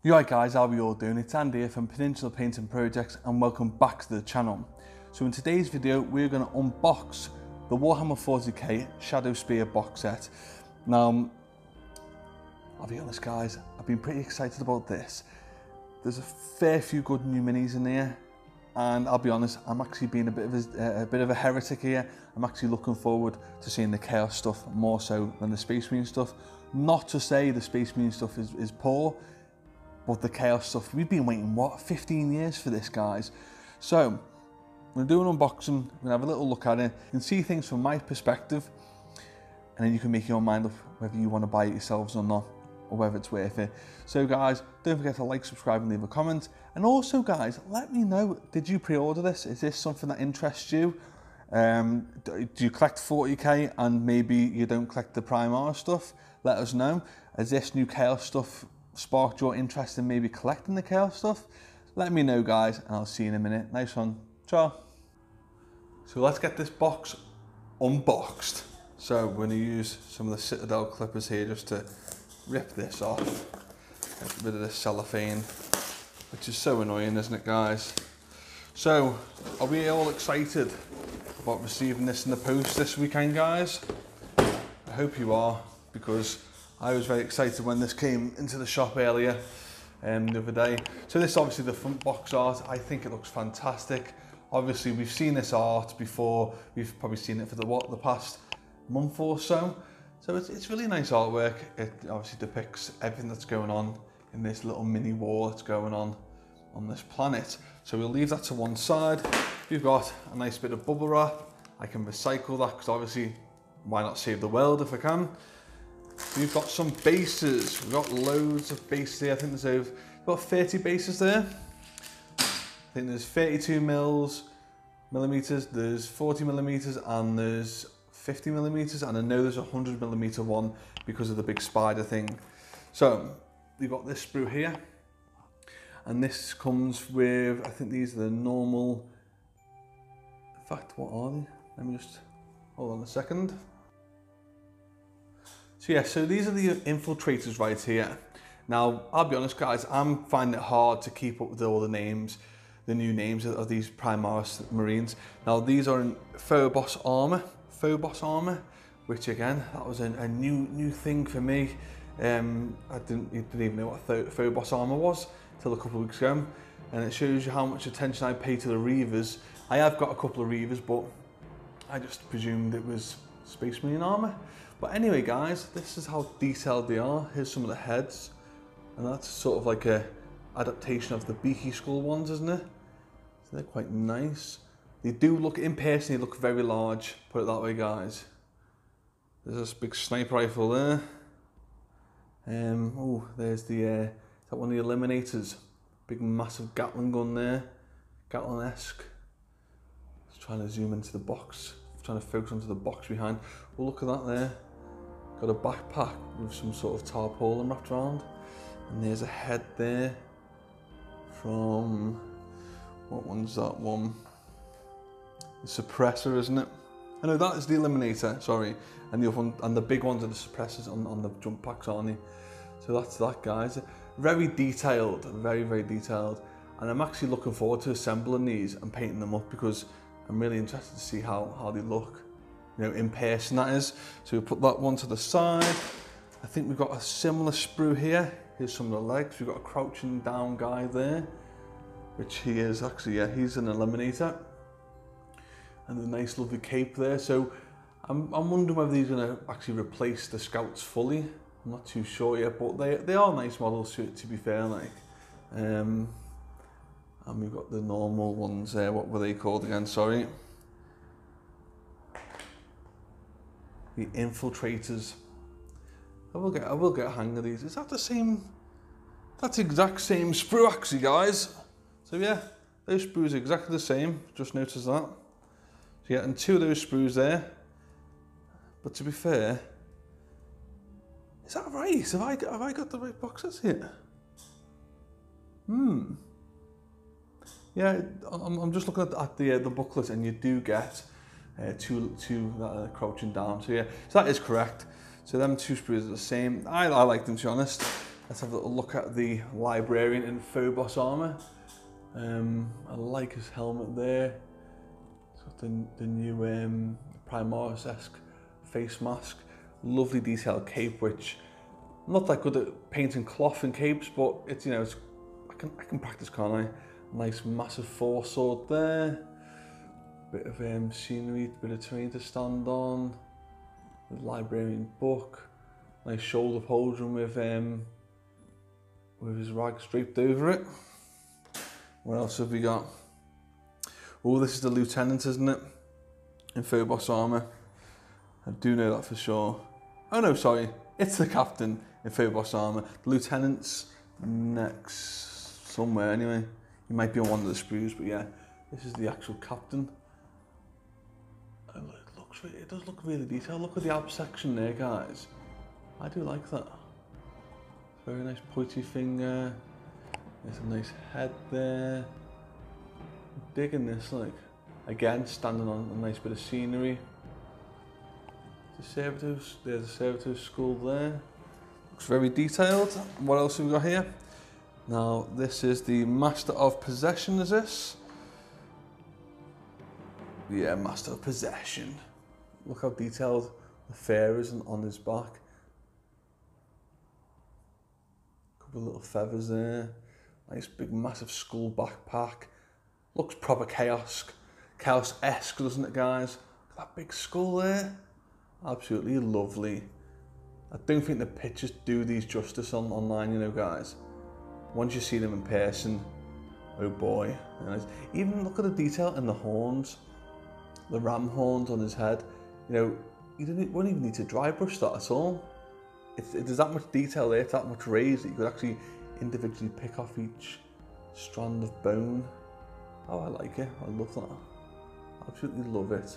You alright guys, how are we all doing? It's Andy here from Peninsula Painting Projects and welcome back to the channel. So in today's video we're going to unbox the Warhammer 40K Shadowspear box set. Now, I'll be honest guys, I've been pretty excited about this. There's a fair few good new minis in here and I'll be honest, I'm actually being a bit of a heretic here. I'm actually looking forward to seeing the Chaos stuff more so than the Space Marine stuff. Not to say the Space Marine stuff is poor, but the Chaos stuff, we've been waiting, what, 15 years for this, guys? So, I'm going to do an unboxing, we're going to have a little look at it, you can see things from my perspective, and then you can make your mind up whether you want to buy it yourselves or not, or whether it's worth it. So guys, don't forget to like, subscribe, and leave a comment. And also guys, let me know, did you pre-order this? Is this something that interests you? Do you collect 40k and maybe you don't collect the Primaris stuff? Let us know. Is this new Chaos stuff sparked your interest in maybe collecting the Chaos stuff? Let me know guys, and I'll see you in a minute. Nice one. Ciao. So let's get this box unboxed. So we're going to use some of the Citadel clippers here just to rip this off. Get rid of this cellophane, which is so annoying, isn't it guys? So, are we all excited about receiving this in the post this weekend guys? I hope you are, because I was very excited when this came into the shop earlier the other day. So this is obviously the front box art. I think it looks fantastic. Obviously we've seen this art before. We've probably seen it for the past month or so. So it's really nice artwork. It obviously depicts everything that's going on in this little mini war that's going on this planet. So we'll leave that to one side. We've got a nice bit of bubble wrap. I can recycle that because obviously why not save the world if I can. We've got some bases. We've got loads of bases here. I think there's about 30 bases there. I think there's 32 millimeters, there's 40 millimeters, and there's 50 millimeters, and I know there's a 100 millimeter one because of the big spider thing. So we've got this sprue here, and this comes with, I think these are the normal. In fact, what are they? Let me just hold on a second. So yeah, so these are the infiltrators right here. Now, I'll be honest guys, I'm finding it hard to keep up with all the names, the new names of these Primaris Marines. Now, these are in Phobos armor, which again, that was a new thing for me. I didn't even know what Phobos armor was till a couple of weeks ago. And it shows you how much attention I pay to the Reivers. I have got a couple of Reivers, but I just presumed it was Space Marine armor. But anyway guys, this is how detailed they are. Here's some of the heads, and that's sort of like a adaptation of the beaky skull ones, isn't it? So they're quite nice. They do look, in person, they look very large, put it that way guys. There's this big sniper rifle there. Oh, there's the, is that one of the Eliminators? Big massive Gatling gun there, Gatling-esque. Just trying to zoom into the box, trying to focus onto the box behind. Oh, look at that there. Got a backpack with some sort of tarpaulin wrapped around. And there's a head there from, what one's that one? The Suppressor, isn't it? I know that is the Eliminator, sorry. And the other one, and the big ones are the Suppressors on the jump packs, aren't they? So that's that, guys. Very detailed, very, very detailed. And I'm actually looking forward to assembling these and painting them up because I'm really interested to see how they look, you know, in person that is. So we'll put that one to the side. I think we've got a similar sprue here. Here's some of the legs. We've got a crouching down guy there, which he is actually, yeah, he's an Eliminator. And a nice lovely cape there. So I'm wondering whether he's going to actually replace the scouts fully. I'm not too sure yet, but they are nice models to be fair, like. And we've got the normal ones there. What were they called again? Sorry. The infiltrators. I will get a hang of these. Is that the same? That's the exact same sprue actually, guys. So yeah, those sprues are exactly the same. Just noticed that. So you're getting two of those sprues there. But to be fair, is that right? Have I got the right boxes here? Yeah, I'm just looking at the booklet, and you do get two that are crouching down. So yeah, so that is correct. So them two sprues are the same. I like them, to be honest. let's have a little look at the librarian in Phobos armor. I like his helmet there. It's got the new Primaris-esque face mask. Lovely detailed cape, which I'm not that good at painting cloth and capes, but it's, you know, it's, I can practice, can't I? Nice massive foresword there. Bit of scenery, bit of terrain to stand on. The librarian book. Nice shoulder pauldron with his rag draped over it. What else have we got? Oh, this is the lieutenant, isn't it? In Phobos armor. I do know that for sure. Oh no, sorry. It's the captain in Phobos armor. The lieutenant's next somewhere anyway. He might be on one of the sprues, but yeah, this is the actual captain. It does look really detailed. Look at the ab section there, guys. I do like that. Very nice pointy finger. There's a nice head there. I'm digging this, like. Again, standing on a nice bit of scenery. There's the Servitors school there. Looks very detailed. What else have we got here? Now, this is the Master of Possession, is this? Yeah, Master of Possession. Look how detailed the fur is on his back. Couple of little feathers there. Nice big massive skull backpack. Looks proper chaos-esque, doesn't it, guys? Look at that big skull there. Absolutely lovely. I don't think the pictures do these justice online, you know, guys. Once you see them in person, oh boy. Even look at the detail in the horns. The ram horns on his head. You know, you won't even need to dry brush that at all. There's that much detail there, it's that much raised that you could actually individually pick off each strand of bone. Oh, I like it. I love that. Absolutely love it.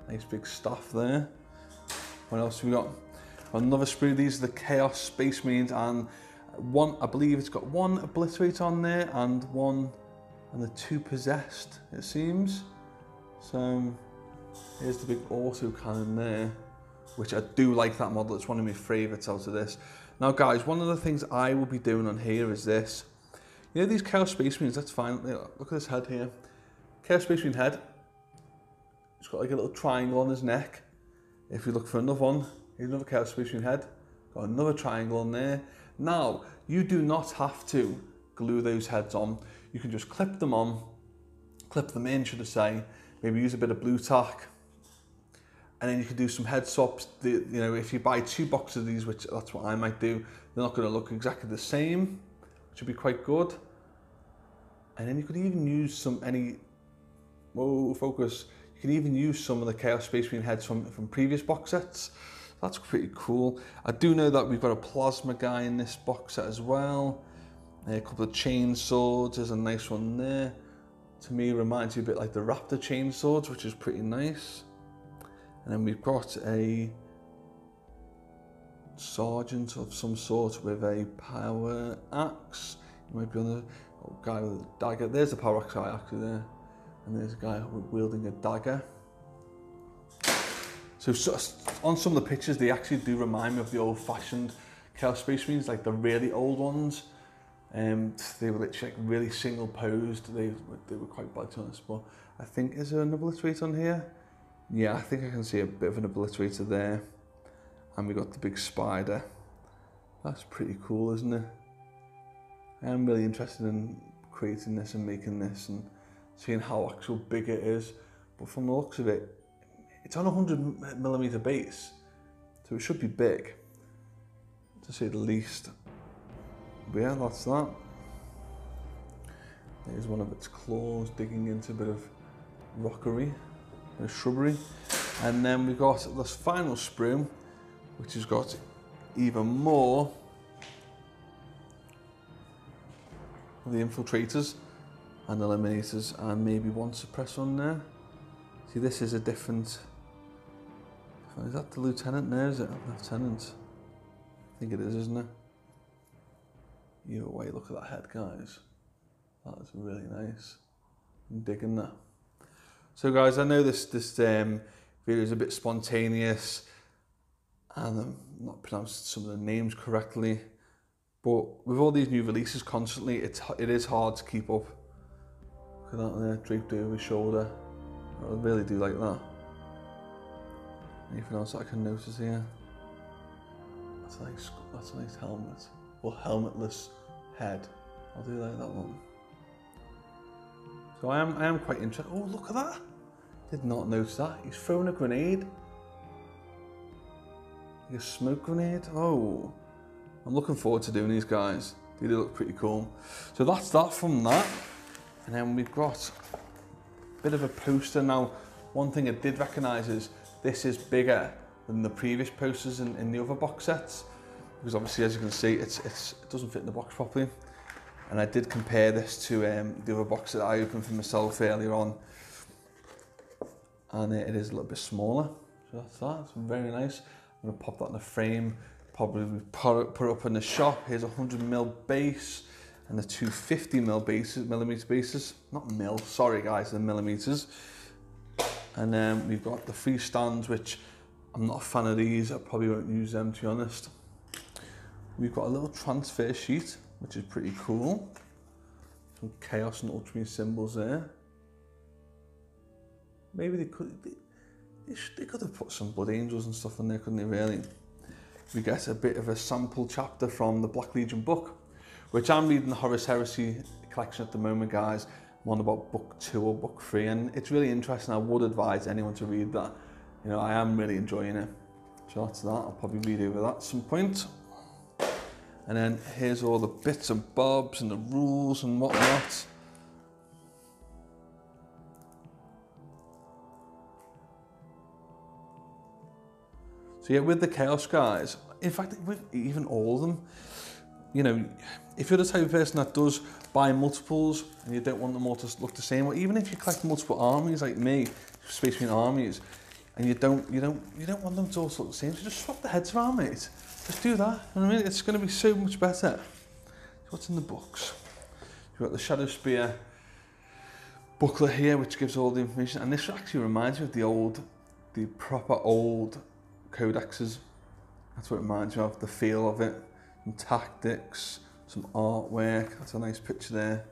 Nice big staff there. What else have we got? Another sprue. These are the Chaos Space Marines, and one, I believe it's got one Obliterate on there and the two Possessed, it seems. So here's the big auto cannon there, which I do like that model. It's one of my favourites out of this. Now guys, one of the things I will be doing on here is this. You know these Chaos Space Marines, that's fine. Look at this head here. Chaos Space Marine head. It's got like a little triangle on his neck. If you look for another one, here's another Chaos Space Marine head. Got another triangle on there. Now, you do not have to glue those heads on. You can just clip them on, clip them in, should I say. Maybe use a bit of blue tack. And then you can do some head swaps. You know, if you buy 2 boxes of these, which that's what I might do, they're not going to look exactly the same, which would be quite good. And then you could even use focus. You can even use some of the Chaos Space Marine heads from previous box sets. That's pretty cool. I do know that we've got a plasma guy in this box set as well. A couple of chain swords. There's a nice one there. To me, reminds you a bit like the Raptor chain swords, which is pretty nice. And then we've got a sergeant of some sort with a power axe. You might be on the guy with a dagger. There's the power axe guy actually there. And there's a guy wielding a dagger. So on some of the pictures, they actually do remind me of the old-fashioned Chaos Space Marines, like the really old ones. They were literally like really single posed. They were quite bad, to be honest. But I think, is there an Obliterate on here? Yeah, I think I can see a bit of an Obliterator there. And we got the big spider. That's pretty cool, isn't it? I am really interested in creating this and making this and seeing how actual big it is. But from the looks of it, it's on a 100mm base, so it should be big, to say the least. But yeah, that's that. There's one of its claws digging into a bit of rockery, a shrubbery. And then we got this final sprue, which has got even more of the infiltrators and eliminators, and maybe one suppressor on there. See, this is a different. Is that the lieutenant there? Is it lieutenant? I think it is, isn't it? Either way, look at that head, guys. That is really nice. I'm digging that. So, guys, I know this video is a bit spontaneous, and I'm not pronounced some of the names correctly. But with all these new releases constantly, it is hard to keep up. Look at that there, draped over his shoulder. I really do like that. Anything else that I can notice here? That's a nice helmet. Or helmetless head. I do like that one. So I am quite interested. Oh, look at that! Did not notice that. He's throwing a grenade. Like a smoke grenade. Oh, I'm looking forward to doing these guys. They do look pretty cool. So that's that from that. And then we've got a bit of a poster. Now, one thing I did recognise is this is bigger than the previous posters in the other box sets. Because obviously, as you can see, it doesn't fit in the box properly. And I did compare this to the other box that I opened for myself earlier on. And it is a little bit smaller. So that's that. It's very nice. I'm going to pop that in a frame. Probably put it up in the shop. Here's a 100mm base and the 250mm millimeter bases. Not mil, sorry guys, they're millimeters. And then we've got the free stands, which I'm not a fan of these. I probably won't use them, to be honest. We've got a little transfer sheet, which is pretty cool. Some Chaos and Ultramarine symbols there. Maybe they could have put some Blood Angels and stuff in there, couldn't they, really? We get a bit of a sample chapter from the Black Legion book, which I'm reading the Horus Heresy collection at the moment, guys. I'm on about book 2 or book 3, and it's really interesting. I would advise anyone to read that. You know, I am really enjoying it. So that's that. I'll probably read over that at some point. And then here's all the bits and bobs and the rules and whatnot. So yeah, with the Chaos guys, in fact, with even all of them, you know, if you're the type of person that does buy multiples and you don't want them all to look the same, or even if you collect multiple armies like me, Space Marine armies, and you don't want them to all look the same, so just swap the heads around, mate. Just do that. You know what I mean? It's going to be so much better. So what's in the books? You've got the Shadowspear booklet here, which gives all the information, and this actually reminds me of the proper old codexes. That's what it reminds me of, the feel of it. Some tactics, some artwork. That's a nice picture there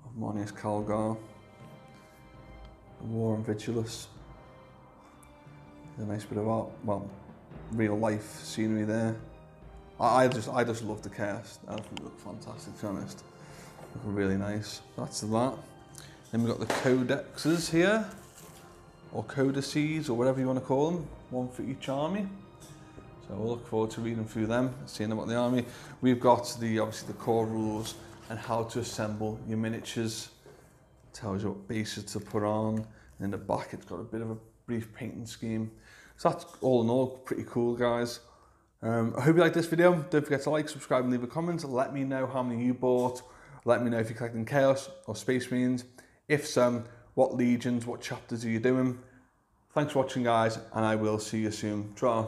of Marnius Calgar. The War on Vigilus. There's a nice bit of art, well, real life scenery there. I just love the Chaos. That look fantastic, to be honest. Look really nice. That's that. Then we've got the codexes here, or codices, or whatever you want to call them. One for each army. So we'll look forward to reading through them, seeing about the army. We've got obviously the core rules and how to assemble your miniatures. It tells you what bases to put on. And in the back, it's got a bit of a brief painting scheme. So that's all in all pretty cool, guys. I hope you liked this video. Don't forget to like, subscribe, and leave a comment. Let me know how many you bought. Let me know if you're collecting Chaos or Space Marines. If so, what legions, what chapters are you doing? Thanks for watching, guys, and I will see you soon. Ta-ra.